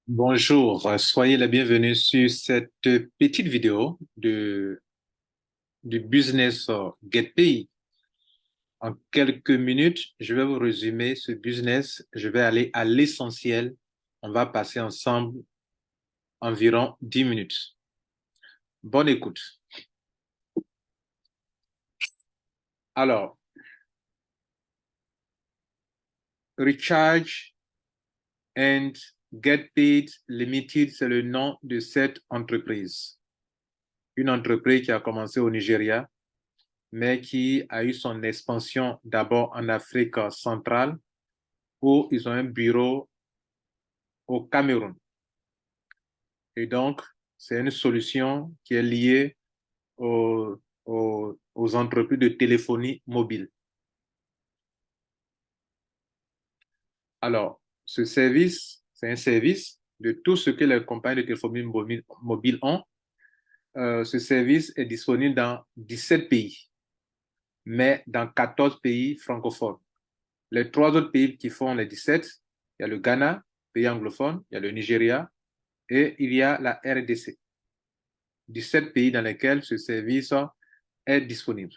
Bonjour, soyez les bienvenus sur cette petite vidéo du business GetPay. En quelques minutes, je vais vous résumer ce business. Je vais aller à l'essentiel. On va passer ensemble environ 10 minutes. Bonne écoute. Alors, Recharge and GetPaid Limited, c'est le nom de cette entreprise. Une entreprise qui a commencé au Nigeria, mais qui a eu son expansion d'abord en Afrique centrale, où ils ont un bureau au Cameroun. Et donc, c'est une solution qui est liée aux entreprises de téléphonie mobile. Alors, ce service, c'est un service de tout ce que les compagnies de téléphonie mobile ont. Ce service est disponible dans 17 pays, mais dans 14 pays francophones. Les trois autres pays qui font les 17, il y a le Ghana, pays anglophone, il y a le Nigeria et il y a la RDC. 17 pays dans lesquels ce service est disponible.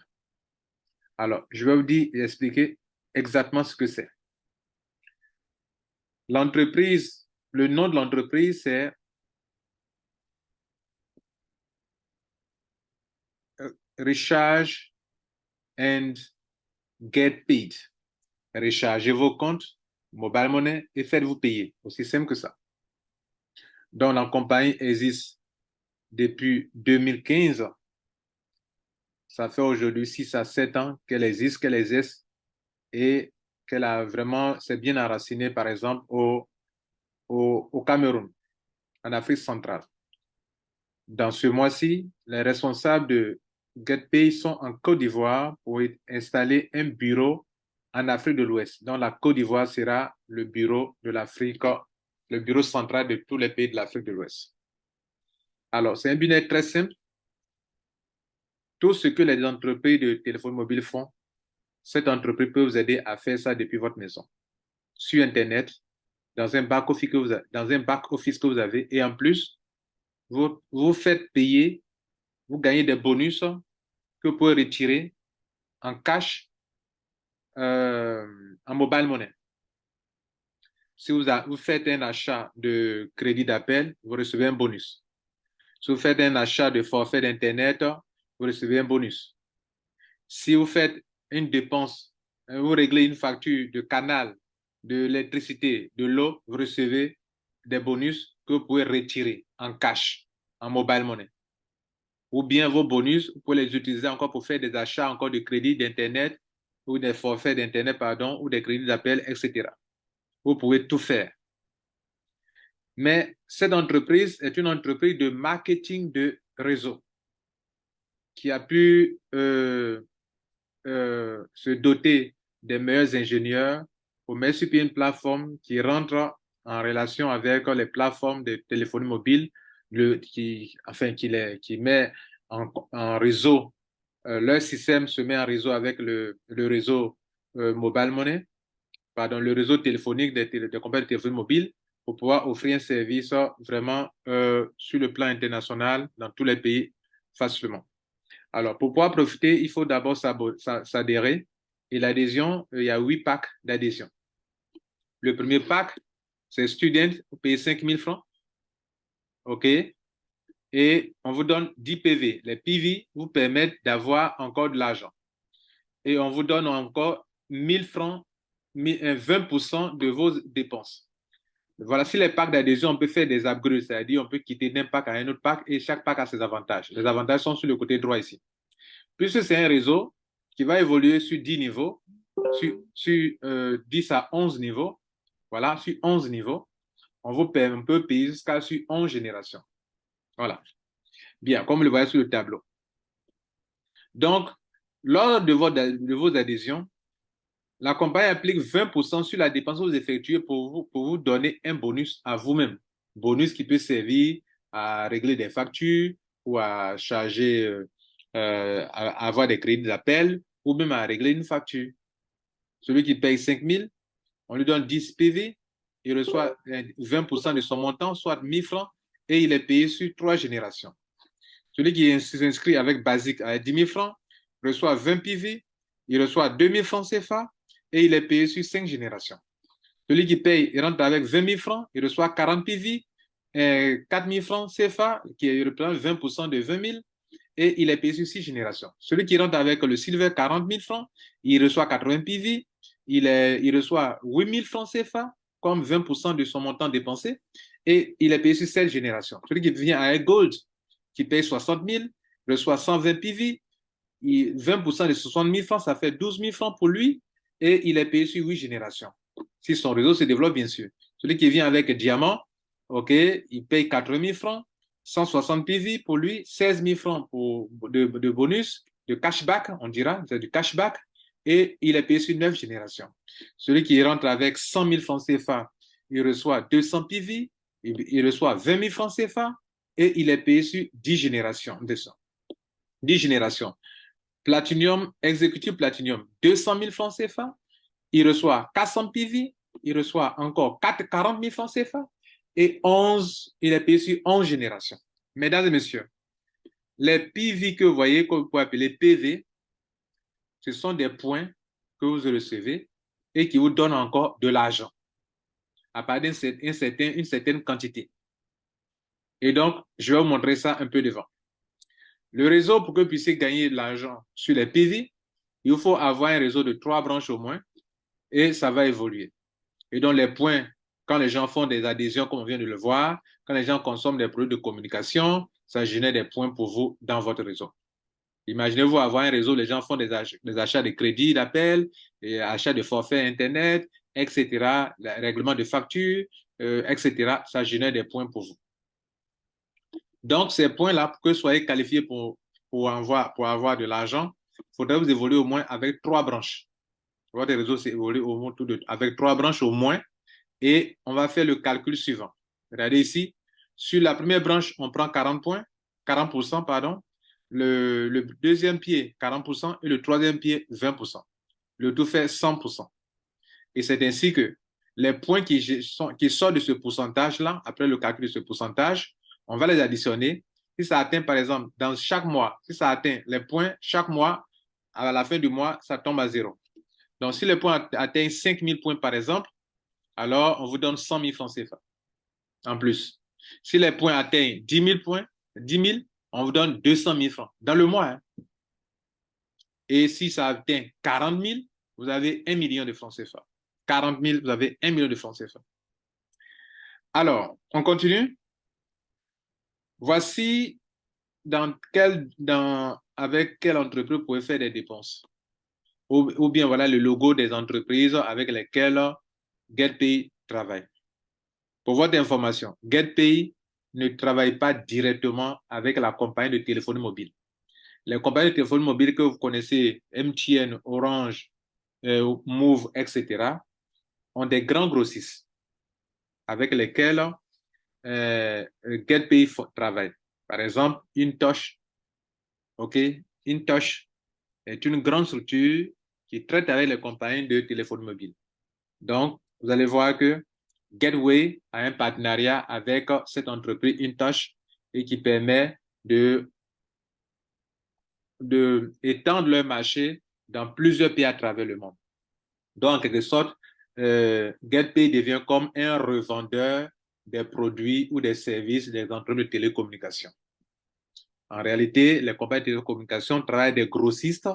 Alors, je vais vous expliquer exactement ce que c'est. L'entreprise, le nom de l'entreprise, c'est Recharge and Get Paid. Rechargez vos comptes, mobile money et faites-vous payer. Aussi simple que ça. Donc, la compagnie existe depuis 2015. Ça fait aujourd'hui 6 à 7 ans qu'elle existe et qu'elle a vraiment, c'est bien enraciné, par exemple, au Cameroun, en Afrique centrale. Dans ce mois-ci, les responsables de GetPay sont en Côte d'Ivoire pour installer un bureau en Afrique de l'Ouest. Donc, la Côte d'Ivoire sera le bureau de l'Afrique, le bureau central de tous les pays de l'Afrique de l'Ouest. Alors, c'est un business très simple. Tout ce que les entreprises de téléphone mobile font, cette entreprise peut vous aider à faire ça depuis votre maison, sur Internet, dans un back-office que vous avez. Et en plus, vous faites payer, vous gagnez des bonus que vous pouvez retirer en cash, en mobile money. Si vous faites un achat de crédit d'appel, vous recevez un bonus. Si vous faites un achat de forfait d'Internet, vous recevez un bonus. Si vous faites une dépense, vous réglez une facture de canal, de l'électricité, de l'eau, vous recevez des bonus que vous pouvez retirer en cash, en mobile money. Ou bien vos bonus, vous pouvez les utiliser encore pour faire des achats encore de crédits d'Internet ou des forfaits d'Internet, pardon, ou des crédits d'appel, etc. Vous pouvez tout faire. Mais cette entreprise est une entreprise de marketing de réseau qui a pu se doter des meilleurs ingénieurs pour mettre sur pied une plateforme qui rentre en relation avec les plateformes de téléphonie mobile, qui met en réseau, leur système se met en réseau avec le réseau mobile money, pardon, le réseau téléphonique des compagnies de téléphonie mobile pour pouvoir offrir un service vraiment sur le plan international dans tous les pays facilement. Alors, pour pouvoir profiter, il faut d'abord s'adhérer. Et l'adhésion, il y a 8 packs d'adhésion. Le premier pack, c'est Student, vous payez 5 000 francs. OK? Et on vous donne 10 PV. Les PV vous permettent d'avoir encore de l'argent. Et on vous donne encore 1000 francs, 20% de vos dépenses. Voilà, si les packs d'adhésion, on peut faire des upgrades, c'est-à-dire on peut quitter d'un pack à un autre pack et chaque pack a ses avantages. Les avantages sont sur le côté droit ici. Puisque c'est un réseau qui va évoluer sur 10 niveaux, sur 10 à 11 niveaux, voilà, sur 11 niveaux, on peut payer jusqu'à sur 11 générations. Voilà. Bien, comme vous le voyez sur le tableau. Donc, lors de vos adhésions, la compagnie applique 20% sur la dépense que vous effectuez pour vous donner un bonus à vous-même. Bonus qui peut servir à régler des factures ou à charger, à avoir des crédits d'appel ou même à régler une facture. Celui qui paye 5 000, on lui donne 10 PV il reçoit 20% de son montant, soit 1000 francs, et il est payé sur 3 générations. Celui qui s'inscrit avec Basique à 10 000 francs reçoit 20 PV, il reçoit 2000 francs CFA et il est payé sur 5 générations. Celui qui paye, il rentre avec 20 000 francs, il reçoit 40 PV, 4 000 francs CFA, qui représente 20% de 20 000, et il est payé sur 6 générations. Celui qui rentre avec le Silver, 40 000 francs, il reçoit 80 PV, il reçoit 8 000 francs CFA, comme 20% de son montant dépensé, et il est payé sur 7 générations. Celui qui vient avec Gold, qui paye 60 000, reçoit 120 PV, 20% de 60 000 francs, ça fait 12 000 francs pour lui, et il est payé sur 8 générations. Si son réseau se développe, bien sûr. Celui qui vient avec Diamant, OK, il paye 80 000 francs, 160 PV pour lui, 16 000 francs de bonus, de cashback, on dira, c'est du cashback, et il est payé sur 9 générations. Celui qui rentre avec 100 000 francs CFA, il reçoit 200 PV, il reçoit 20 000 francs CFA, et il est payé sur 10 générations. 10 générations. Platinum, Executive Platinum, 200 000 francs CFA, il reçoit 400 PV, il reçoit encore 40 000 francs CFA, et 11, il est payé sur 11 générations. Mesdames et messieurs, les PV que vous voyez, que vous pouvez appeler PV, ce sont des points que vous recevez et qui vous donnent encore de l'argent à partir d'une certaine quantité. Et donc, je vais vous montrer ça un peu devant. Le réseau, pour que vous puissiez gagner de l'argent sur les PV, il faut avoir un réseau de 3 branches au moins et ça va évoluer. Et donc, les points, quand les gens font des adhésions, comme on vient de le voir, quand les gens consomment des produits de communication, ça génère des points pour vous dans votre réseau. Imaginez-vous avoir un réseau, les gens font des achats de crédits, d'appels, achats de forfaits Internet, etc., règlement de factures, etc. Ça génère des points pour vous. Donc, ces points-là, pour que vous soyez qualifié pour avoir de l'argent, il faudrait vous évoluer au moins avec 3 branches. Votre réseau s'évolue avec 3 branches au moins. Et on va faire le calcul suivant. Regardez ici. Sur la première branche, on prend 40%, pardon. Le deuxième pied, 40%, et le troisième pied, 20%. Le tout fait 100%. Et c'est ainsi que les points qui sortent de ce pourcentage-là, après le calcul de ce pourcentage, on va les additionner. Si ça atteint, par exemple, dans chaque mois, si ça atteint les points, chaque mois, à la fin du mois, ça tombe à 0. Donc, si les points atteignent 5 000 points, par exemple, alors on vous donne 100 000 francs CFA en plus. Si les points atteignent 10 000 points, 10 000, on vous donne 200 000 francs dans le mois. Hein. Et si ça atteint 40 000, vous avez 1 million de francs CFA. 40 000, vous avez 1 million de francs CFA. Alors, on continue. Voici avec quelle entreprise vous pouvez faire des dépenses. Ou bien voilà le logo des entreprises avec lesquelles GetPay travaille. Pour votre information, GetPay ne travaille pas directement avec la compagnie de téléphonie mobile. Les compagnies de téléphonie mobile que vous connaissez, MTN, Orange, Move, etc., ont des grands grossistes avec lesquels GetPay travaille. Par exemple, InTouch. OK? InTouch est une grande structure qui traite avec les compagnies de téléphone mobile. Donc, vous allez voir que Getway a un partenariat avec cette entreprise InTouch et qui permet de étendre leur marché dans plusieurs pays à travers le monde. Donc, en quelque sorte, GetPay devient comme un revendeur des produits ou des services des entreprises de télécommunications. En réalité, les compagnies de télécommunications travaillent des grossistes,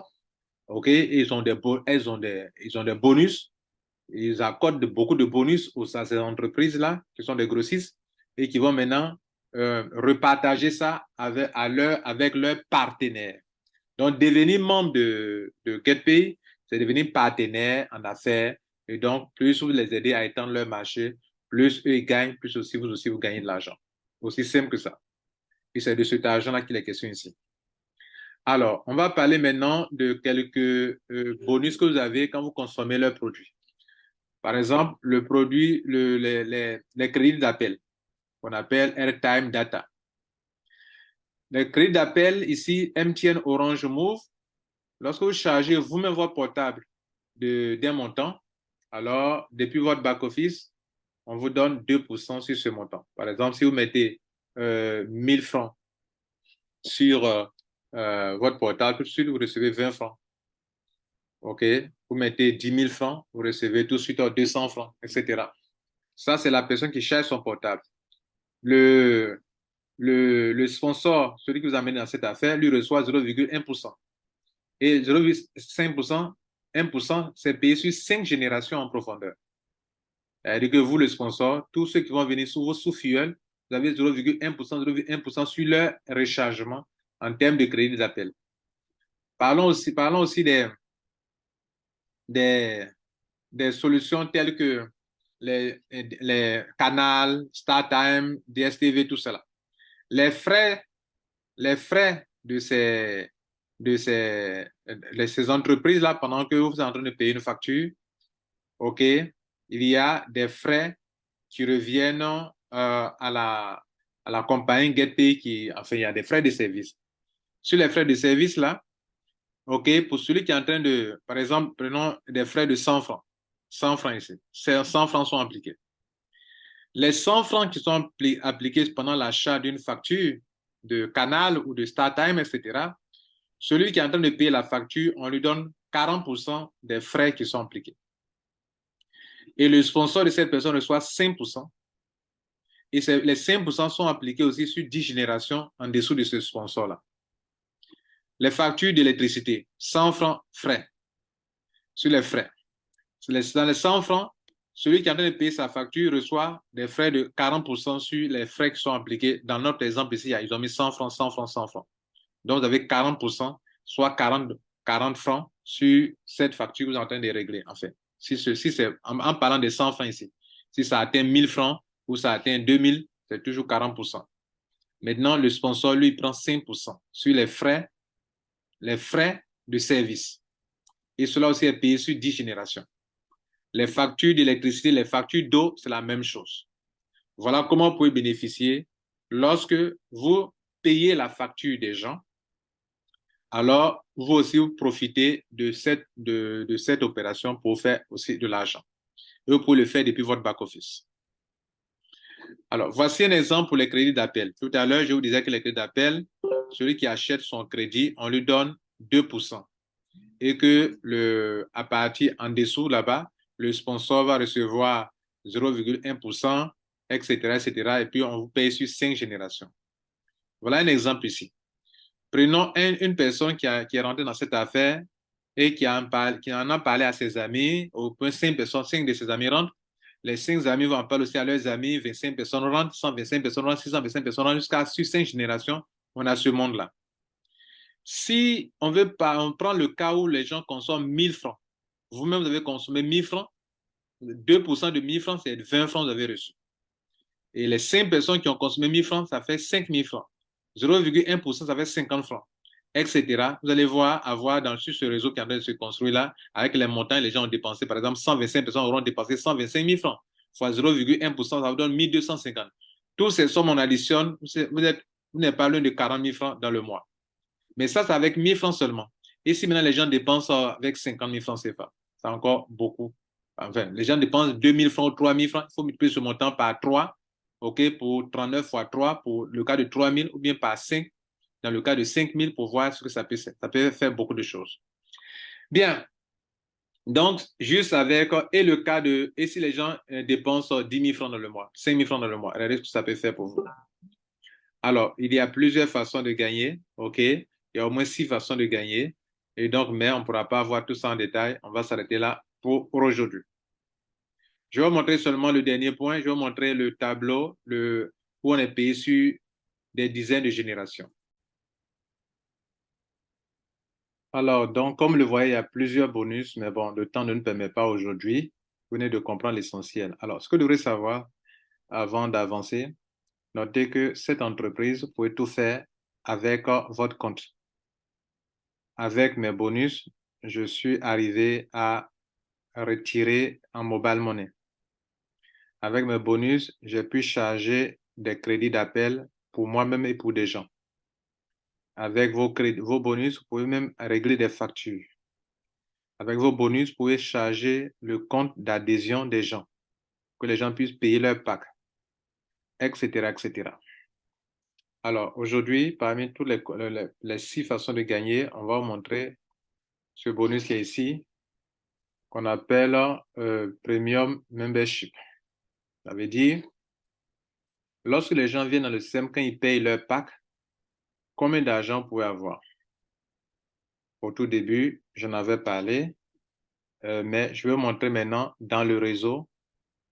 ok, et ils ont des bonus, ils accordent beaucoup de bonus à ces entreprises-là, qui sont des grossistes, et qui vont maintenant repartager ça avec leurs partenaires. Donc, devenir membre de GetPay, c'est devenir partenaire en affaires. Et donc, plus vous les aidez à étendre leur marché, plus eux ils gagnent, plus aussi vous gagnez de l'argent. Aussi simple que ça. Et c'est de cet argent-là qu'il est question ici. Alors, on va parler maintenant de quelques bonus que vous avez quand vous consommez leurs produits. Par exemple, le produit, les crédits d'appel, qu'on appelle Airtime Data. Les crédits d'appel, ici, MTN, Orange, Move, lorsque vous chargez vous-même votre portable d'un montant, alors, depuis votre back-office, on vous donne 2% sur ce montant. Par exemple, si vous mettez 1000 francs sur votre portable, tout de suite, vous recevez 20 francs. OK? Vous mettez 10 000 francs, vous recevez tout de suite 200 francs, etc. Ça, c'est la personne qui cherche son portable. Le, le sponsor, celui qui vous amène dans cette affaire, lui reçoit 0,1%. Et 0,5%, 1%, c'est payé sur 5 générations en profondeur. C'est-à-dire que vous, le sponsor, tous ceux qui vont venir sur vos sous-fuels, vous avez 0,1%, 0,1% sur leur rechargement en termes de crédit d'appel. Parlons aussi des, des solutions telles que les canals, StarTime, DSTV, tout cela. Les frais, les frais de ces entreprises-là, pendant que vous êtes en train de payer une facture, OK, il y a des frais qui reviennent à la compagnie GetPay enfin, il y a des frais de service. Sur les frais de service, là, OK, pour celui qui est en train de, par exemple, prenons des frais de 100 francs. 100 francs ici. Ces 100 francs sont appliqués. Les 100 francs qui sont appliqués pendant l'achat d'une facture de Canal ou de StarTime, etc., celui qui est en train de payer la facture, on lui donne 40% des frais qui sont appliqués. Et le sponsor de cette personne reçoit 5%. Et les 5% sont appliqués aussi sur 10 générations en dessous de ce sponsor-là. Les factures d'électricité, 100 francs frais, sur les frais. Dans les 100 francs, celui qui est en train de payer sa facture reçoit des frais de 40% sur les frais qui sont appliqués. Dans notre exemple ici, ils ont mis 100 francs, 100 francs, 100 francs. Donc, vous avez 40%, soit 40 francs sur cette facture que vous êtes en train de régler, en fait. Si c'est, en parlant des 100 francs ici, si ça atteint 1000 francs ou ça atteint 2000, c'est toujours 40%. Maintenant, le sponsor, lui, prend 5% sur les frais de service. Et cela aussi est payé sur 10 générations. Les factures d'électricité, les factures d'eau, c'est la même chose. Voilà comment vous pouvez bénéficier lorsque vous payez la facture des gens. Alors, vous aussi, vous profitez de cette opération pour faire aussi de l'argent. Et vous pouvez le faire depuis votre back-office. Alors, voici un exemple pour les crédits d'appel. Tout à l'heure, je vous disais que les crédits d'appel, celui qui achète son crédit, on lui donne 2%. Et que à partir en dessous, là-bas, le sponsor va recevoir 0,1%, etc., etc. Et puis, on vous paye sur 5 générations. Voilà un exemple ici. Prenons une personne qui est rentrée dans cette affaire et qui en a parlé à ses amis. Au point 5 personnes, 5 de ses amis rentrent. Les 5 amis vont en parler aussi à leurs amis. 25 personnes rentrent, 125 personnes rentrent, 625 personnes rentrent, jusqu'à sur 5 générations, on a ce monde-là. Si on prend le cas où les gens consomment 1000 francs. Vous-même, vous avez consommé 1000 francs. 2% de 1000 francs, c'est 20 francs que vous avez reçu. Et les 5 personnes qui ont consommé 1000 francs, ça fait 5000 francs. 0,1%, ça fait 50 francs, etc. Vous allez avoir sur ce réseau qui est en train de se construire là, avec les montants, les gens ont dépensé, par exemple, 125 personnes auront dépensé 125 000 francs, fois 0,1%, ça vous donne 1250. Tous ces sommes, on additionne, vous n'êtes pas loin de 40 000 francs dans le mois. Mais ça, c'est avec 1000 francs seulement. Et si maintenant les gens dépensent avec 50 000 francs CFA, c'est encore beaucoup. Enfin, les gens dépensent 2000 francs ou 3000 francs, il faut multiplier ce montant par 3, OK, pour 39 fois 3, pour le cas de 3000, ou bien par 5, dans le cas de 5000, pour voir ce que ça peut faire. Ça peut faire beaucoup de choses. Bien. Donc, juste avec, et si les gens dépensent 10 000 francs dans le mois, 5 000 francs dans le mois, regardez ce que ça peut faire pour vous. Alors, il y a plusieurs façons de gagner, OK? Il y a au moins 6 façons de gagner. Et donc, mais on ne pourra pas voir tout ça en détail. On va s'arrêter là pour aujourd'hui. Je vais vous montrer seulement le dernier point. Je vais vous montrer le tableau où on est payé sur des dizaines de générations. Alors, donc, comme le voyez, il y a plusieurs bonus, mais bon, le temps ne nous permet pas aujourd'hui. Vous venez de comprendre l'essentiel. Alors, ce que vous devrez savoir avant d'avancer, notez que cette entreprise, vous pouvez tout faire avec votre compte. Avec mes bonus, je suis arrivé à retirer en mobile money. Avec mes bonus, j'ai pu charger des crédits d'appel pour moi-même et pour des gens. Avec vos bonus, vous pouvez même régler des factures. Avec vos bonus, vous pouvez charger le compte d'adhésion des gens. que les gens puissent payer leur pack, etc., etc. Alors, aujourd'hui, parmi toutes les 6 façons de gagner, on va vous montrer ce bonus qui est ici, qu'on appelle Premium Membership. Ça veut dire, lorsque les gens viennent dans le système, quand ils payent leur pack, combien d'argent vous pouvez avoir? Au tout début, j'en avais parlé, mais je vais vous montrer maintenant dans le réseau,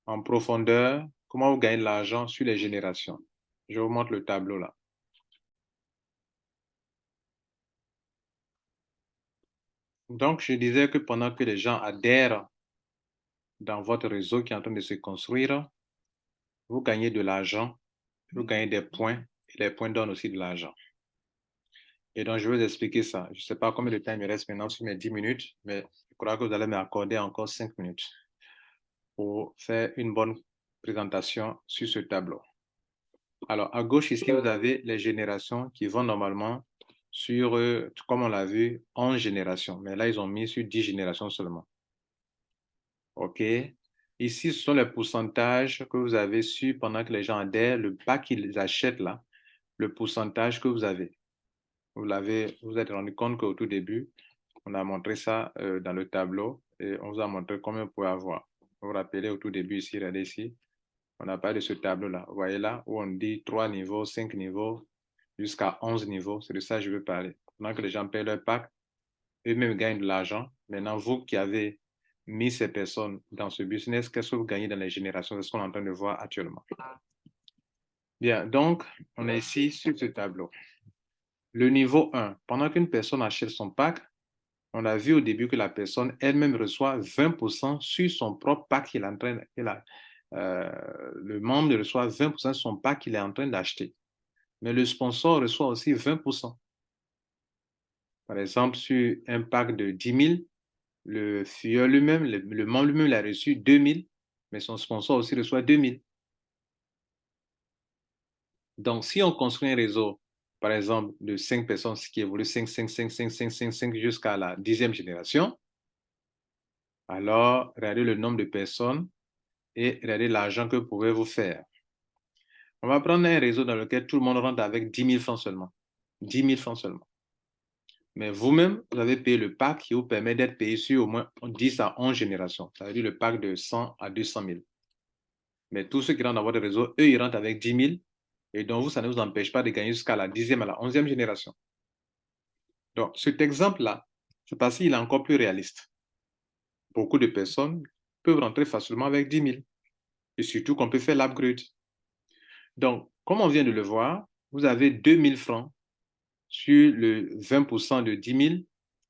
en profondeur, comment vous gagnez de l'argent sur les générations. Je vous montre le tableau là. Donc, je disais que pendant que les gens adhèrent dans votre réseau qui est en train de se construire, vous gagnez de l'argent, vous gagnez des points, et les points donnent aussi de l'argent. Et donc, je vais vous expliquer ça. Je ne sais pas combien de temps il me reste maintenant sur mes 10 minutes, mais je crois que vous allez m'accorder encore 5 minutes pour faire une bonne présentation sur ce tableau. Alors, à gauche ici, vous avez les générations qui vont normalement sur, comme on l'a vu, 11 générations. Mais là, ils ont mis sur 10 générations seulement. OK? Ici, ce sont les pourcentages que vous avez su pendant que les gens adhèrent, le pack qu'ils achètent là, le pourcentage que vous avez. Vous êtes rendu compte qu'au tout début, on a montré ça dans le tableau et on vous a montré combien vous pouvez avoir. Vous vous rappelez au tout début ici, regardez ici, on n'a pas de ce tableau-là. Vous voyez là où on dit 3 niveaux, 5 niveaux, jusqu'à 11 niveaux. C'est de ça que je veux parler. Pendant que les gens payent leur pack, eux-mêmes gagnent de l'argent. Maintenant, vous qui avez mis ces personnes dans ce business, qu'est-ce que vous gagnez dans les générations? C'est ce qu'on est en train de voir actuellement. Bien, donc, on est ici sur ce tableau. Le niveau 1, pendant qu'une personne achète son pack, on a vu au début que la personne elle-même reçoit 20% sur son propre pack qu'il est en train le membre reçoit 20% sur son pack qu'il est en train d'acheter. Mais le sponsor reçoit aussi 20%. Par exemple, sur un pack de 10 000, le FIE lui-même, le membre lui-même, il a reçu 2 000, mais son sponsor aussi reçoit 2 000. Donc, si on construit un réseau, par exemple, de 5 personnes, ce qui évolue 5, 5, 5, 5, 5, 5, 5 jusqu'à la 10e génération, alors regardez le nombre de personnes et regardez l'argent que vous pouvez vous faire. On va prendre un réseau dans lequel tout le monde rentre avec 10 000 francs seulement. 10 000 francs seulement. Mais vous-même, vous avez payé le pack qui vous permet d'être payé sur au moins 10 à 11 générations. Ça veut dire le pack de 100 à 200 000. Mais tous ceux qui rentrent dans votre réseau, eux, ils rentrent avec 10 000. Et donc, vous, ça ne vous empêche pas de gagner jusqu'à la 10e, à la 11e génération. Donc, cet exemple-là, c'est parce qu'il est encore plus réaliste. Beaucoup de personnes peuvent rentrer facilement avec 10 000. Et surtout qu'on peut faire l'upgrade. Donc, comme on vient de le voir, vous avez 2 000 francs sur le 20% de 10 000,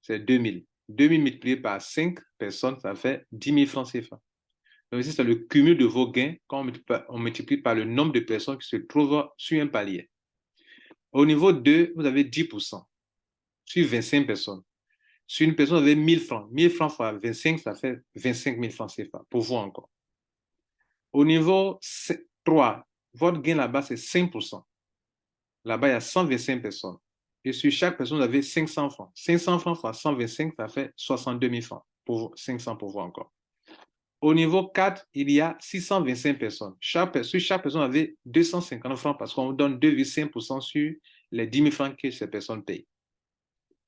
c'est 2 000. 2 000 multiplié par 5 personnes, ça fait 10 000 francs CFA. Donc ici, c'est le cumul de vos gains quand on multiplie par le nombre de personnes qui se trouvent sur un palier. Au niveau 2, vous avez 10% sur 25 personnes. Sur une personne, vous avez 1 000 francs. 1 000 francs fois 25, ça fait 25 000 francs CFA, pour vous encore. Au niveau 3, votre gain là-bas, c'est 5%. Là-bas, il y a 125 personnes. Et sur chaque personne, vous avez 500 francs. 500 francs fois 125, ça fait 62 000 francs. Pour vous, 500 pour vous encore. Au niveau 4, il y a 625 personnes. Sur chaque personne, vous avez 250 francs parce qu'on vous donne 2,5% sur les 10 000 francs que ces personnes payent.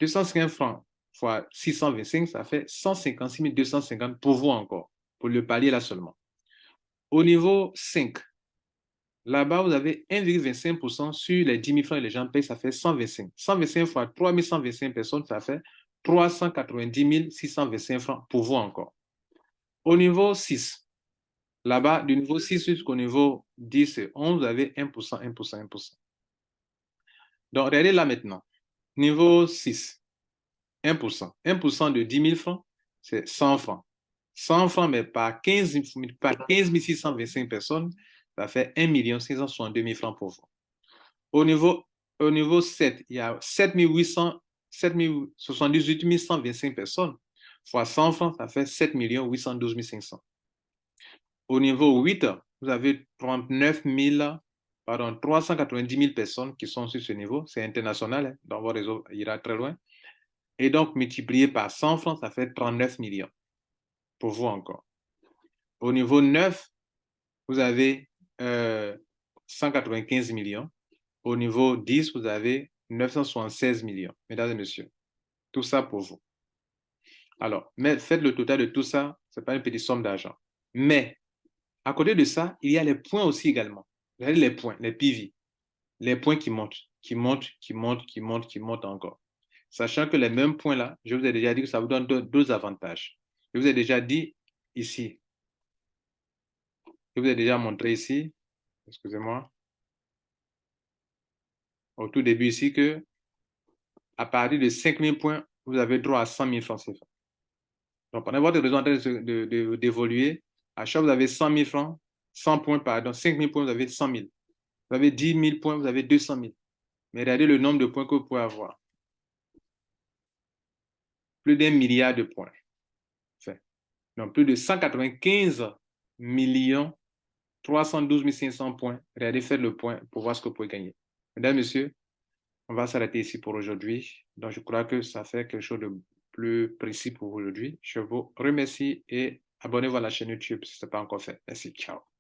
250 francs fois 625, ça fait 156 250 pour vous encore, pour le palier là seulement. Au niveau 5, là-bas, vous avez 1,25% sur les 10 000 francs que les gens payent, ça fait 125. 125 fois 3 125 personnes, ça fait 390 625 francs pour vous encore. Au niveau 6, là-bas, du niveau 6 jusqu'au niveau 10 et 11, vous avez 1%, 1%, 1%. Donc, regardez là maintenant. Niveau 6, 1%. 1% de 10 000 francs, c'est 100 francs. 100 francs, mais par 15 625 personnes, ça fait 1 662 000 francs pour vous. Au niveau 7, il y a 78 125 personnes. Fois 100 francs, ça fait 7 812 500. Au niveau 8, vous avez 390 000 personnes qui sont sur ce niveau. C'est international, hein, donc votre réseau ira très loin. Et donc, multiplié par 100 francs, ça fait 39 millions. Pour vous encore. Au niveau 9, vous avez 195 millions. Au niveau 10, vous avez 976 millions, mesdames et messieurs. Tout ça pour vous. Alors, mais faites le total de tout ça, ce n'est pas une petite somme d'argent. Mais, à côté de ça, il y a les points aussi également. Regardez les points, les PV, les points qui montent, qui montent, qui montent, qui montent, qui montent encore. Sachant que les mêmes points là, je vous ai déjà dit que ça vous donne deux avantages. Je vous ai déjà dit ici, je vous ai déjà montré ici, excusez-moi, au tout début ici, que à partir de 5 000 points, vous avez droit à 100 000 francs CFA. Donc, pendant votre réseau en train d'évoluer, à chaque fois, vous avez 100 000 francs, 100 points, pardon, 5 000 points, vous avez 100 000. Vous avez 10 000 points, vous avez 200 000. Mais regardez le nombre de points que vous pouvez avoir. Plus d'1 milliard de points. Enfin, donc, plus de 195 millions 312 500 points. Regardez, faites le point pour voir ce que vous pouvez gagner. Mesdames, Messieurs, on va s'arrêter ici pour aujourd'hui. Donc, je crois que ça fait quelque chose de plus précis pour aujourd'hui. Je vous remercie et abonnez-vous à la chaîne YouTube si ce n'est pas encore fait. Merci, ciao.